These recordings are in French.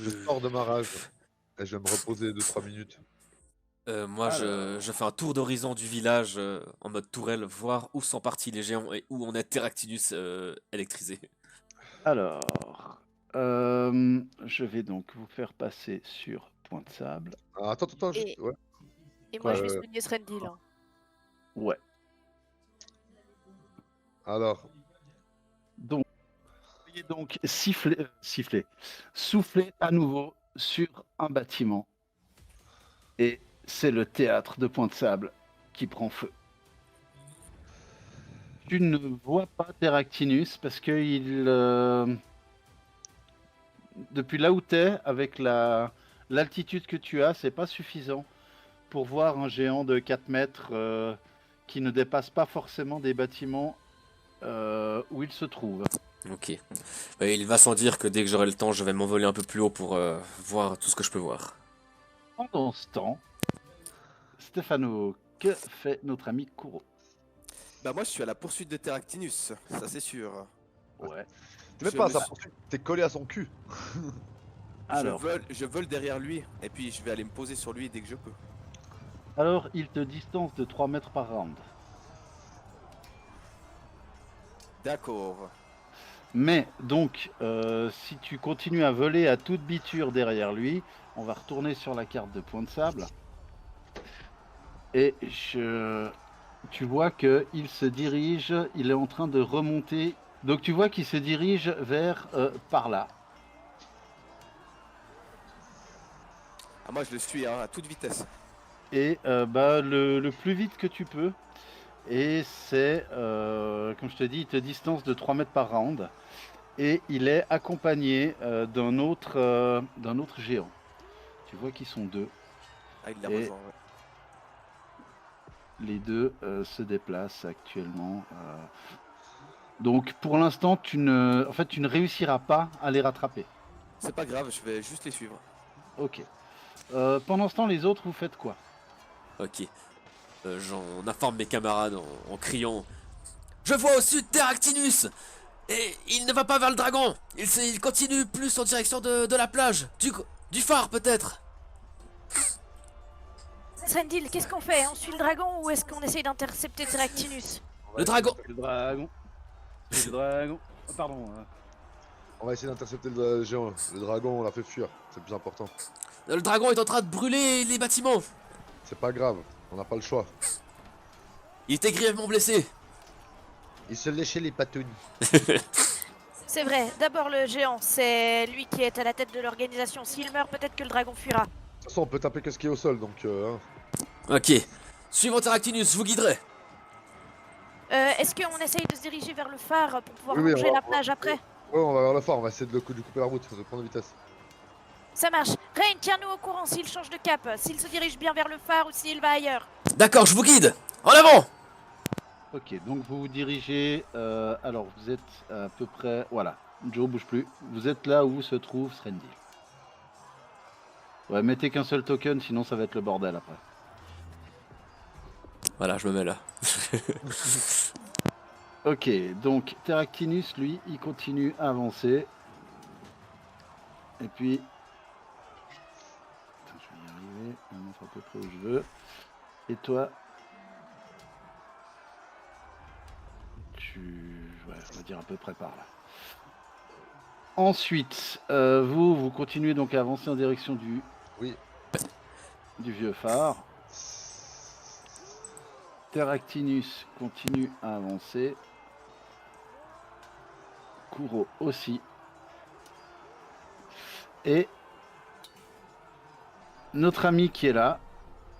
Je sors de ma rage et je vais me reposer 2-3 minutes. Moi, Alors, je fais un tour d'horizon du village en mode tourelle, voir où sont partis les géants et où on a Terractinus électrisé. alors, je vais donc vous faire passer sur Point de Sable. Ah, attends, juste. Et, Ouais. et moi, Quoi? je vais soigner Srendil. Hein. Ouais. Alors, Donc, vous voyez donc souffler à nouveau sur un bâtiment. Et c'est le théâtre de Point de Sable qui prend feu. Tu ne vois pas Terractinus parce que depuis là où tu es, avec l'altitude que tu as, c'est pas suffisant pour voir un géant de 4 mètres qui ne dépasse pas forcément des bâtiments où il se trouve. Ok. Bah, il va sans dire que dès que j'aurai le temps, je vais m'envoler un peu plus haut pour voir tout ce que je peux voir. Pendant ce temps, Stéphano, que fait notre ami Kuro? Bah moi je suis à la poursuite de Terractinus, ça c'est sûr. Ouais. tu mets Je pas à me sa suis- poursuite, t'es collé à son cul. Alors, je vole derrière lui et puis je vais aller me poser sur lui dès que je peux. alors, il te distance de 3 mètres par round. D'accord. Mais donc, si tu continues à voler à toute biture derrière lui, on va retourner sur la carte de Point de Sable. Et tu vois qu'il se dirige, il est en train de remonter. Donc tu vois qu'il se dirige vers par là. Ah moi je le suis hein, à toute vitesse. Et le plus vite que tu peux. Et c'est, comme je te dis, il te distance de 3 mètres par round. Et il est accompagné d'un autre géant. Tu vois qu'ils sont deux. Ah il l'a Et rejoint, ouais. les deux se déplacent actuellement. Donc pour l'instant, tu ne réussiras pas à les rattraper. C'est pas grave, je vais juste les suivre. Ok. Pendant ce temps, les autres, vous faites quoi? Ok. J'en informe mes camarades en criant. Je vois au sud Terractinus! Et il ne va pas vers le dragon! Il continue plus en direction de la plage! Du phare peut-être! Srendil, qu'est-ce qu'on fait? On suit le dragon ou est-ce qu'on essaye d'intercepter Terractinus? On va Le essayer dragon! Le dragon. Le dragon. Oh, pardon. On va essayer d'intercepter le géant. Le dragon, on l'a fait fuir. C'est le plus important. Le dragon est en train de brûler les bâtiments! C'est pas grave, on n'a pas le choix. Il était grièvement blessé! Il se léchait les patounes. C'est vrai, d'abord le géant, c'est lui qui est à la tête de l'organisation. S'il meurt, peut-être que le dragon fuira. De toute façon, on peut taper que ce qui est au sol, donc. Hein. Ok. Suivant Terractinus, je vous guiderai! Est-ce qu'on essaye de se diriger vers le phare pour pouvoir Oui, longer on va- la plage après? Ouais, on va vers le phare, on va essayer de lui couper la route, de prendre de vitesse. Ça marche. Rain, tiens-nous au courant s'il change de cap, s'il se dirige bien vers le phare ou s'il va ailleurs. D'accord, je vous guide! En avant! Ok, donc vous vous dirigez. Alors, vous êtes à peu près. Voilà. Joe, bouge plus. Vous êtes là où se trouve Srendil. Ouais, mettez qu'un seul token, sinon ça va être le bordel après. Voilà, je me mets là. Ok, donc Terractinus, lui, il continue à avancer. Et puis. Attends, je vais y arriver. On montre à peu près où je veux. Et toi, ouais, on va dire à peu près par là. Ensuite, vous continuez donc à avancer en direction Oui. du vieux phare. Terractinus continue à avancer. Kuro aussi. Et notre ami qui est là,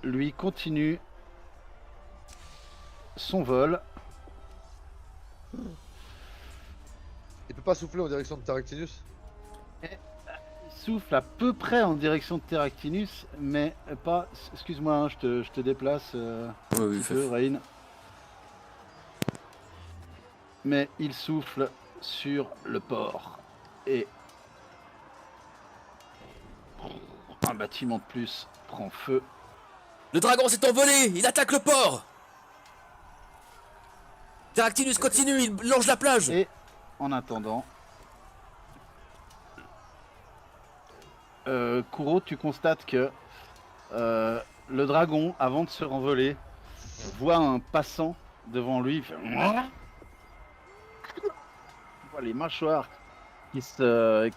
lui continue son vol. Il peut pas souffler en direction de Terractinus? Il souffle à peu près en direction de Terractinus, mais pas. Excuse-moi, hein, je te déplace Oui, un oui, petit peu, Rain. Mais il souffle sur le port. Et un bâtiment de plus prend feu. Le dragon s'est envolé! Il attaque le port! Terractinus continue, il longe la plage! Et en attendant, Kuro, tu constates que le dragon, avant de se renvoler, voit un passant devant lui. Il fait... Tu vois les mâchoires qui se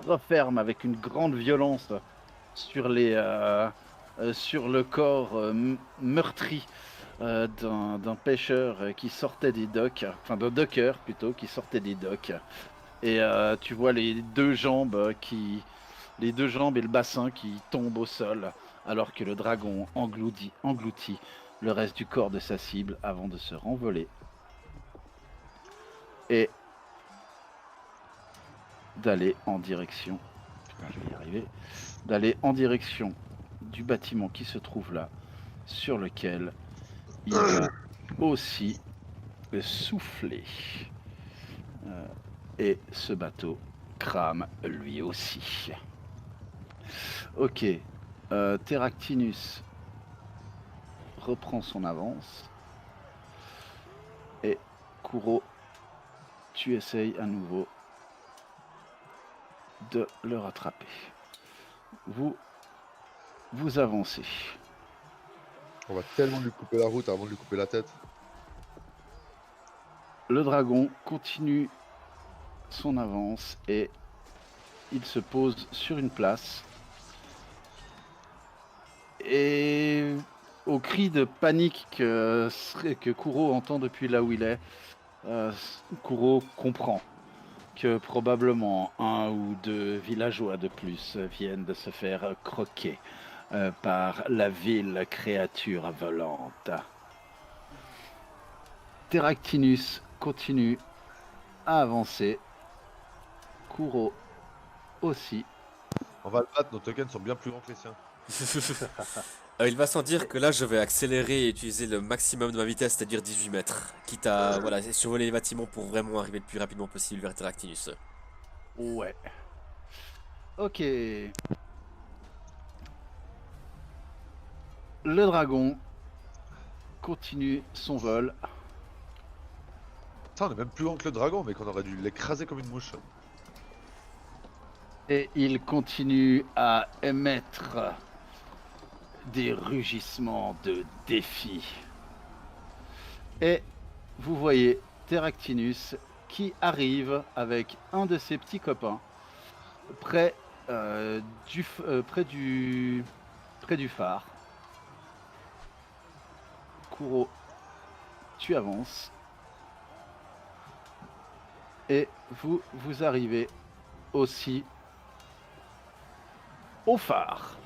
referment avec une grande violence sur sur le corps meurtri d'un pêcheur qui sortait des docks, enfin d'un docker plutôt, qui sortait des docks. Et tu vois les deux jambes les deux jambes et le bassin qui tombent au sol, alors que le dragon engloutit le reste du corps de sa cible avant de se renvoler. Et d'aller en direction. Putain, je vais y arriver. D'aller en direction du bâtiment qui se trouve là, sur lequel il va aussi souffler. Et ce bateau crame lui aussi. Ok. Terractinus reprend son avance. Et Kuro, tu essayes à nouveau de le rattraper. Vous avancez. On va tellement lui couper la route avant de lui couper la tête. Le dragon continue son avance et il se pose sur une place. Et au cri de panique que Kuro entend depuis là où il est, Kuro comprend que probablement un ou deux villageois de plus viennent de se faire croquer par la vile créature volante. Terractinus continue à avancer. Kuro aussi. On va le battre, nos tokens sont bien plus grands que les siens. Il va sans dire que là je vais accélérer et utiliser le maximum de ma vitesse, c'est-à-dire 18 mètres. Quitte à voilà, survoler les bâtiments pour vraiment arriver le plus rapidement possible vers Terractinus. Ouais. Ok. Le dragon continue son vol. Putain, on est même plus grand que le dragon, mais qu'on aurait dû l'écraser comme une mouche. Et il continue à émettre des rugissements de défi. Et vous voyez Terractinus qui arrive avec un de ses petits copains près du phare. Kuro, tu avances. Et vous arrivez aussi au phare.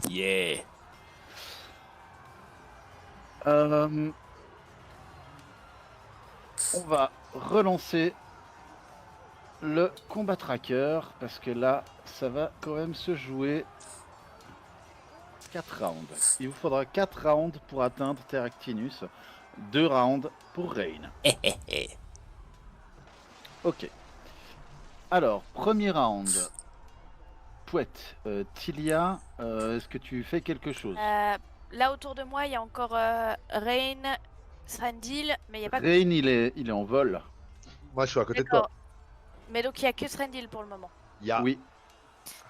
Yeah. On va relancer le combat tracker parce que là, ça va quand même se jouer 4 rounds. Il vous faudra 4 rounds pour atteindre Terractinus, 2 rounds pour Rain. Ok. Alors, premier round. Pouette, Tilia, est-ce que tu fais quelque chose? Là autour de moi, il y a encore Rain, Srendil, mais il n'y a pas Rain, il est en vol. Moi, je suis à côté de toi. D'accord. Mais donc il n'y a que Srendil pour le moment. Ya. Oui.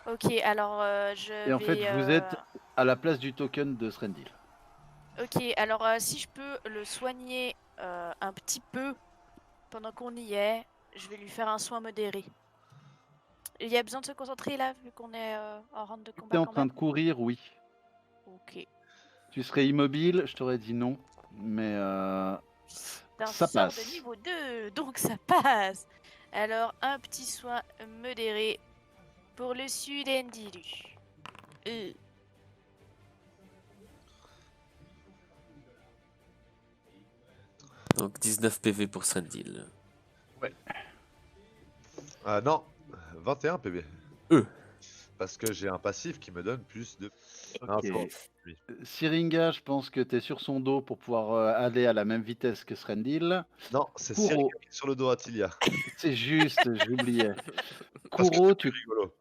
Ok, alors je Et en vais, fait, vous êtes à la place du token de Srendil. Ok, alors si je peux le soigner un petit peu pendant qu'on y est, je vais lui faire un soin modéré. Il y a besoin de se concentrer là, vu qu'on est en round de Tu es combat en quand train même. de courir, oui. Ok. Tu serais immobile, je t'aurais dit non. Mais D'un ça sort passe. de niveau 2, donc ça passe. Alors un petit soin modéré pour le sud Endilu. Donc 19 PV pour Srendil. Non, 21 PV. E. Parce que j'ai un passif qui me donne plus de... Non, Ok. c'est bon. Lui. Syringa, je pense que tu es sur son dos pour pouvoir aller à la même vitesse que Srendil. Non, c'est Kuro. Cyril qui est sur le dos à Tilia. C'est juste, j'oubliais. Parce que Kuro, c'est plus rigolo.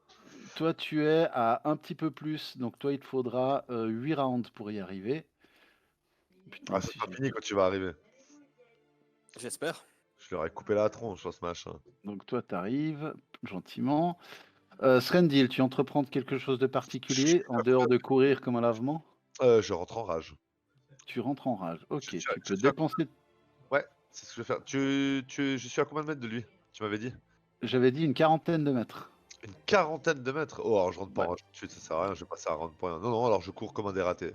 toi tu es à un petit peu plus, donc toi il te faudra 8 rounds pour y arriver. Putain, Ah, c'est si pas j'ai- fini quand tu vas arriver. J'espère. Je leur ai coupé la tronche sur ce machin. Donc toi t'arrives gentiment. Srendil, tu entreprends quelque chose de particulier en dehors de courir comme un lavement? Je rentre en rage. Tu rentres en rage. Ok, Je suis tu je peux suis à dépenser. ouais, c'est ce que je vais faire. Je suis à combien de mètres de lui? Tu m'avais dit? J'avais dit une quarantaine de mètres. Une quarantaine de mètres? Oh, alors je rentre pas en Ouais. rage tout de suite, ça sert à rien, je vais passer à rendre pour rien. Non, non, alors je cours comme un dératé.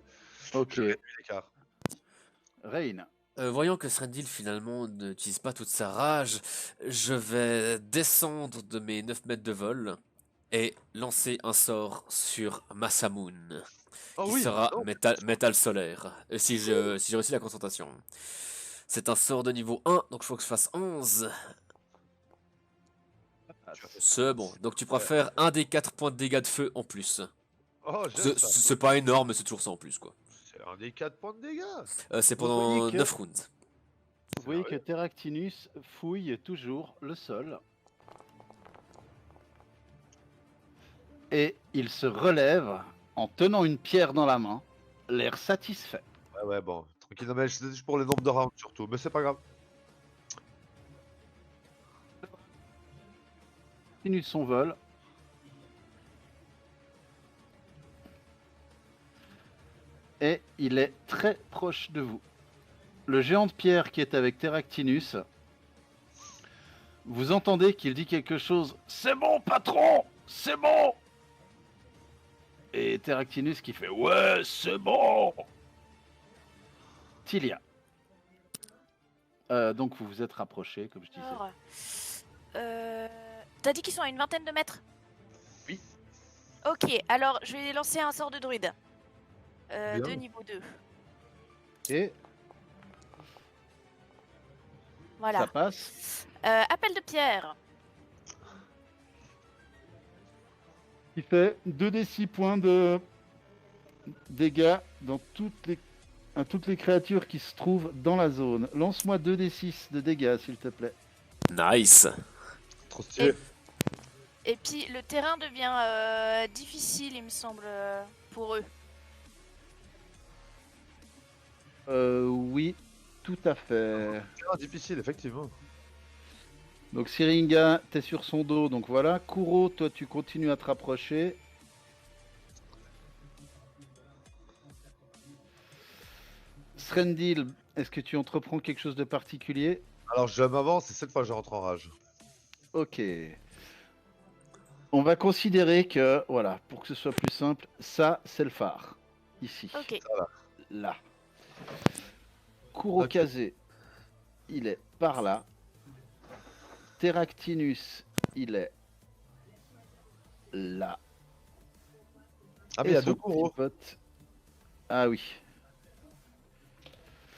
Ok. Je réduis l'écart. Rain. Voyant que Srendil finalement n'utilise pas toute sa rage, je vais descendre de mes 9 mètres de vol et lancer un sort sur Masamun, Oh qui oui! sera Non, métal solaire, si j'ai réussi la concentration. C'est un sort de niveau 1, donc il faut que je fasse 11. C'est bon, donc tu pourras faire un des 4 points de dégâts de feu en plus. oh, j'aime ça. C'est pas énorme, mais c'est toujours ça en plus, quoi. C'est un des 4 points de dégâts. C'est Vous voyez pendant que- 9 rounds. Vous voyez que Terractinus fouille toujours le sol. Et il se relève en tenant une pierre dans la main, l'air satisfait. Ouais, ouais, bon, tranquille. Non, mais c'était juste pour les nombres de rounds surtout, mais c'est pas grave. Continue son vol. Et il est très proche de vous. Le géant de pierre qui est avec Terractinus, vous entendez qu'il dit quelque chose. C'est bon, patron, c'est bon. Et Terractinus qui fait ouais, c'est bon. Tilia. Donc vous vous êtes rapprochés, comme je disais. Alors, t'as dit qu'ils sont à une vingtaine de mètres? Oui. Ok, alors je vais lancer un sort de druide. Bien. De niveau 2. Et Voilà. ça passe. Appel de pierre. Il fait 2d6 points de dégâts dans à toutes les créatures qui se trouvent dans la zone. Lance-moi 2d6 de dégâts, s'il te plaît. Nice. Trop stylé. Et puis le terrain devient difficile, il me semble, pour eux. Oui, tout à fait. Ah, difficile, effectivement. Donc Syringa, t'es sur son dos, donc voilà. Kuro, toi tu continues à te rapprocher. Srendil, est-ce que tu entreprends quelque chose de particulier? Alors je m'avance et cette fois je rentre en rage. Ok. On va considérer que, voilà, pour que ce soit plus simple, ça c'est le phare. Ici. Ok. Là. Kurokaze, il est par là. Terractinus, il est là. Ah, mais Et il y a son deux petit Kuro. pote- Ah oui.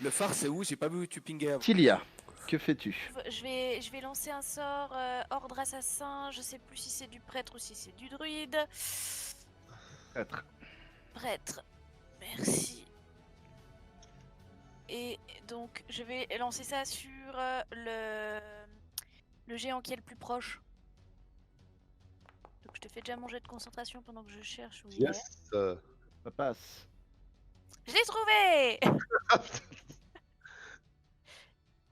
Le phare, c'est où? J'ai pas vu où tu pingais avant. Tilia, que fais-tu? Je vais lancer un sort ordre assassin. Je sais plus si c'est du prêtre ou si c'est du druide. Prêtre. Prêtre. Merci. Et donc je vais lancer ça sur le géant qui est le plus proche. Donc je te fais déjà mon jet de concentration pendant que je cherche où il est. Yes. Ça passe. Je l'ai trouvé.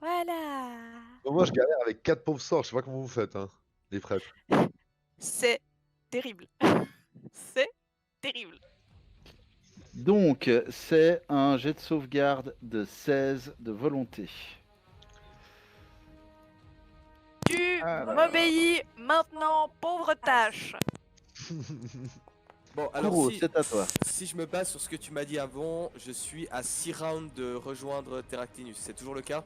Voilà. Bon, moi je galère avec 4 pauvres sorts, je sais pas comment vous faites, hein, les prêtres. C'est terrible. C'est terrible. Donc, c'est un jet de sauvegarde de 16 de volonté. Tu Alors. m'obéis maintenant, pauvre tâche. Bon, alors Kuro, si, c'est à toi. si je me base sur ce que tu m'as dit avant, je suis à 6 rounds de rejoindre Terractinus. C'est toujours le cas?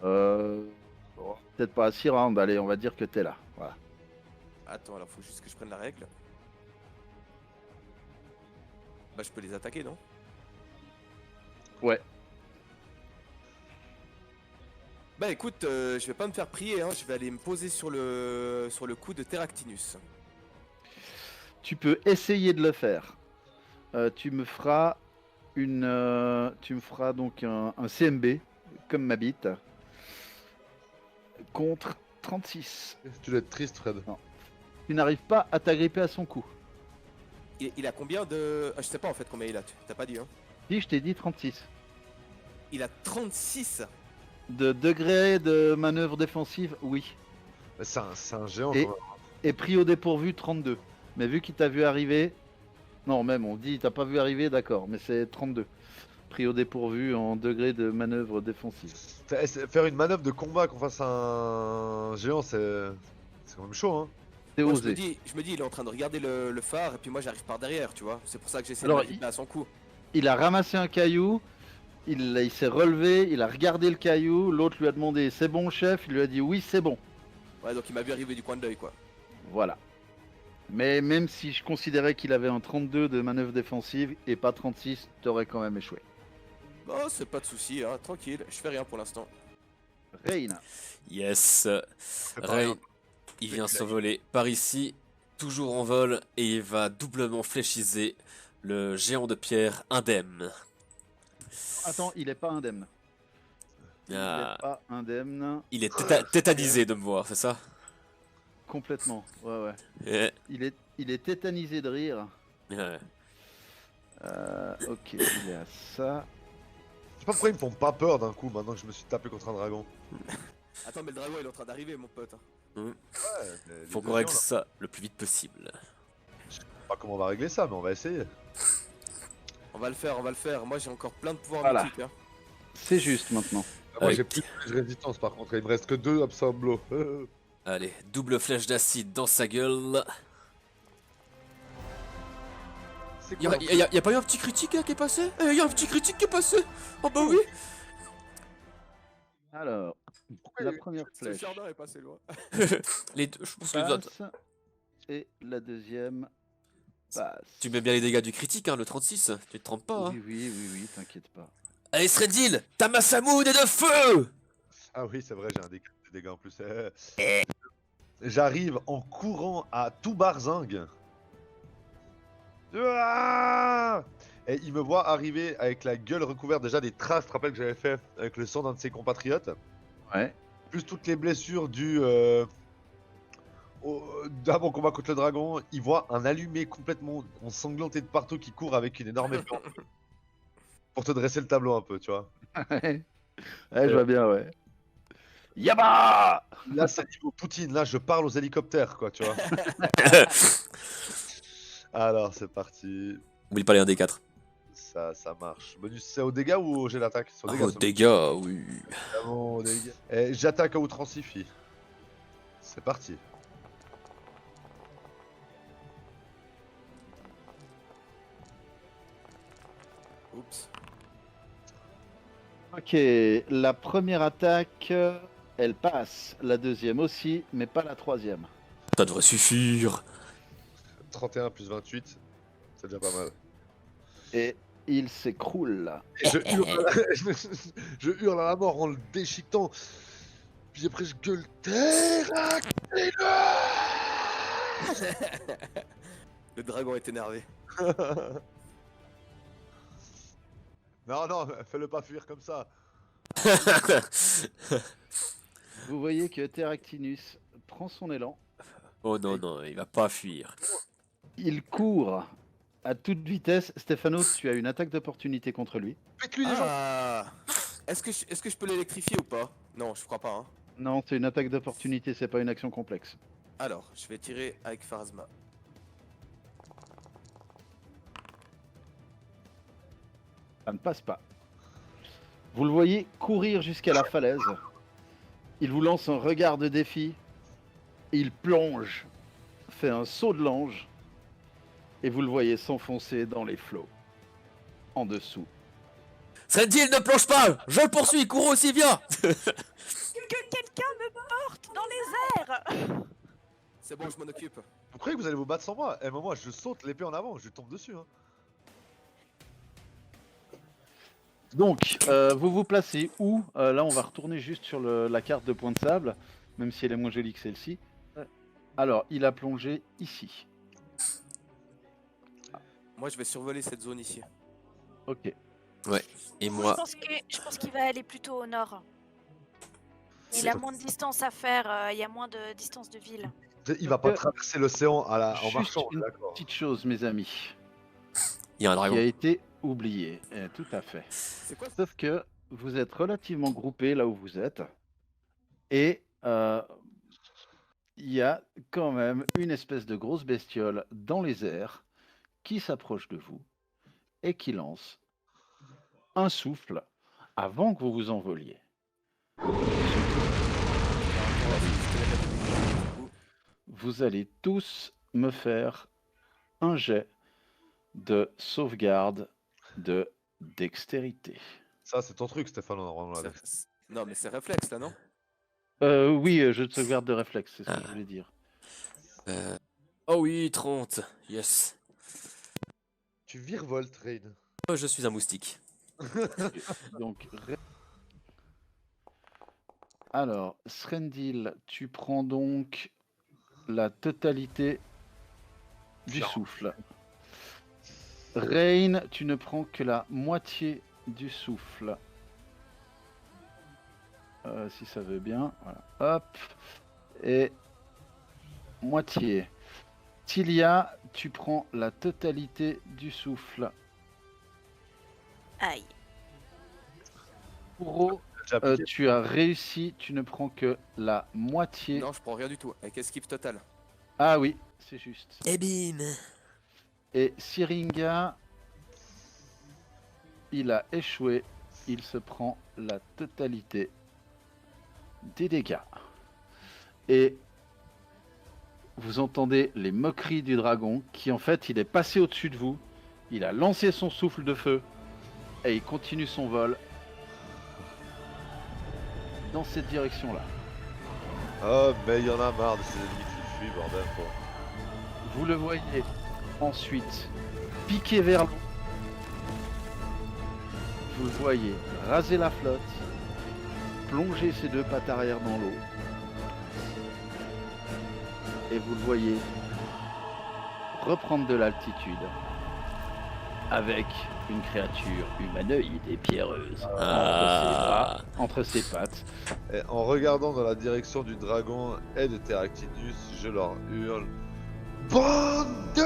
Bon, peut-être pas à 6 rounds, allez, on va dire que t'es là. Voilà. Attends, alors faut juste que je prenne la règle. Bah je peux les attaquer, non? Ouais. Bah écoute, je vais pas me faire prier, hein, je vais aller me poser sur le coup de Terractinus. Tu peux essayer de le faire. Tu me feras donc un CMB, comme ma bite, contre 36. Tu dois être triste, Fred. Tu n'arrives pas à t'agripper à son cou. Il a combien de... Ah, je sais pas en fait combien il a, t'as pas dit, hein? Si, je t'ai dit 36. Il a 36. De degré de manœuvre défensive, oui. Mais c'est un géant, Et- quand même. Et pris au dépourvu 32. Mais vu qu'il t'a vu arriver... Non, même, on dit il t'a pas vu arriver, d'accord, mais c'est 32. Pris au dépourvu en degré de manœuvre défensive. Faire une manœuvre de combat qu'on fasse un géant, c'est quand même chaud, hein. C'est Moi, osé. je me dis, il est en train de regarder le phare et puis moi j'arrive par derrière, tu vois. C'est pour ça que j'essaie de Alors, m'inviter à son coup. Il a ramassé un caillou, il s'est relevé, il a regardé le caillou, l'autre lui a demandé c'est bon chef, il lui a dit oui c'est bon. Ouais, donc il m'a vu arriver du coin de l'œil, quoi. Voilà. Mais même si je considérais qu'il avait un 32 de manœuvre défensive et pas 36, t'aurais quand même échoué. Bon, c'est pas de soucis, hein, tranquille, je fais rien pour l'instant. Reina. Yes. pareil, Ray, il vient s'envoler par ici, toujours en vol, et il va doublement fléchiser le géant de pierre indemne. Attends, il est pas indemne. Il Ah, est pas indemne. il est tétanisé de me voir, c'est ça? Complètement. Ouais, ouais. Ouais, Il est tétanisé de rire. ouais. Ok, il est à ça. Je sais pas pourquoi ils me font pas peur d'un coup maintenant que je me suis tapé contre un dragon. Attends, mais le dragon il est en train d'arriver, mon pote. Ouais, les Faut deux qu'on règle géants, là, ça le plus vite possible. je sais pas comment on va régler ça, mais on va essayer. On va le faire, on va le faire. Moi j'ai encore plein de pouvoirs Voilà. mythiques, hein. C'est juste maintenant. Moi Ouais. j'ai plus de résistance par contre, il me reste que 2 absorblo. Allez, double flèche d'acide dans sa gueule. C'est Y quoi a pas eu un petit critique hein, qui est passé? Y a un petit critique qui est passé? Oh bah oui! Alors, Pourquoi la il y a eu- première Ce flèche jardin est passé loin. Les deux, je pense que les autres. passe. Et la deuxième passe. Tu mets bien les dégâts du critique, hein, le 36, tu te trompes pas. Hein. Oui, t'inquiète pas. Allez, Sredil, ta Masamoud est de feu! Ah oui, c'est vrai, j'ai un des dégâts en plus. J'arrive en courant à tout barzingue. Ah, et il me voit arriver avec la gueule recouverte déjà des traces, tu te rappelles que j'avais fait avec le sang d'un de ses compatriotes, Ouais. plus toutes les blessures dues à mon combat contre le dragon. Il voit un allumé complètement ensanglanté de partout qui court avec une énorme épée en feu. Pour te dresser le tableau un peu, tu vois. Ouais, je vois bien, ouais. Yaba! Là, c'est niveau Poutine, là, je parle aux hélicoptères, quoi, tu vois. Alors, c'est parti. Oublie pas les 1d4. Ça marche. Bonus, c'est au dégâts ou j'ai l'attaque? C'est au dégâts. Oh, ça. dégâts, oui. Évidemment, au dégâts. Et j'attaque à outrancifie. C'est parti. Oups. Ok, la première attaque, elle passe. La deuxième aussi, mais pas la troisième. Ça devrait suffire. 31 plus 28, c'est déjà pas mal. Et il s'écroule. Et je hurle, je hurle à la mort en le déchiquetant. Puis après, je gueule Terractinus. Le dragon est énervé. Non, non, fais-le pas fuir comme ça. Vous voyez que Terractinus prend son élan. Oh non, non, il va pas fuir. Il court à toute vitesse. Stéphanos, tu as une attaque d'opportunité contre lui. Faites-lui les gens. Ah. Est-ce que je peux l'électrifier ou pas? Non, je crois pas, hein. Non, c'est une attaque d'opportunité, c'est pas une action complexe. Alors, je vais tirer avec Pharasma. Ça ne passe pas. Vous le voyez courir jusqu'à la falaise. Il vous lance un regard de défi. Il plonge, fait un saut de l'ange. Et vous le voyez s'enfoncer dans les flots. En dessous. Sredil, ne plonge pas! Je le poursuis, cours aussi, viens! Que quelqu'un me porte dans les airs! C'est bon, je m'en occupe. Vous croyez que vous allez vous battre sans moi? Eh, mais moi, je saute l'épée en avant, je lui tombe dessus. Hein. Donc, vous vous placez où? Là, on va retourner juste sur la carte de Point de Sable, même si elle est moins jolie que celle-ci. Alors, il a plongé ici. Moi, je vais survoler cette zone ici. Ok. Et moi, Je pense qu'il va aller plutôt au nord. Il C'est- a moins de distance à faire, il y a moins de distance de ville. Il va pas traverser l'océan en Juste marchant, une d'accord. petite chose, mes amis, il y a un qui a dragon. été oubliée. Tout à fait. C'est quoi? Sauf que vous êtes relativement groupés là où vous êtes. Et il y a quand même une espèce de grosse bestiole dans les airs qui s'approche de vous et qui lance un souffle avant que vous vous envoliez. Vous allez tous me faire un jet de sauvegarde de dextérité. Ça, c'est ton truc, Stéphane. Normalement, là. Non, mais c'est réflexe là, non? Oui, jeu de sauvegarde de réflexe, c'est ce que je voulais dire. Oh oui, 30. Yes. Tu virevoltes, Rain. Oh, je suis un moustique. Donc, alors, Srendil, tu prends donc la totalité du Tiens. souffle. Rain, tu ne prends que la moitié du souffle. Si ça veut bien, voilà. Hop. Et moitié. Tilia, tu prends la totalité du souffle. Aïe. Kuro, J'ai appliqué. tu as réussi, tu ne prends que la moitié. Non, je prends rien du tout. Avec esquive totale. Ah oui, c'est juste. Et bim. Et Syringa, il a échoué, il se prend la totalité des dégâts. Et vous entendez les moqueries du dragon qui en fait il est passé au-dessus de vous, il a lancé son souffle de feu et il continue son vol dans cette direction-là. Oh, mais il y en a marre de ces ennemis qui fuient, bordel, quoi. Vous le voyez ensuite piquer vers l'eau. Vous le voyez raser la flotte, plonger ses deux pattes arrière dans l'eau. Et vous le voyez reprendre de l'altitude avec une créature humanoïde et pierreuse entre ses pattes. Et en regardant dans la direction du dragon et de Terractinus, je leur hurle: Bande de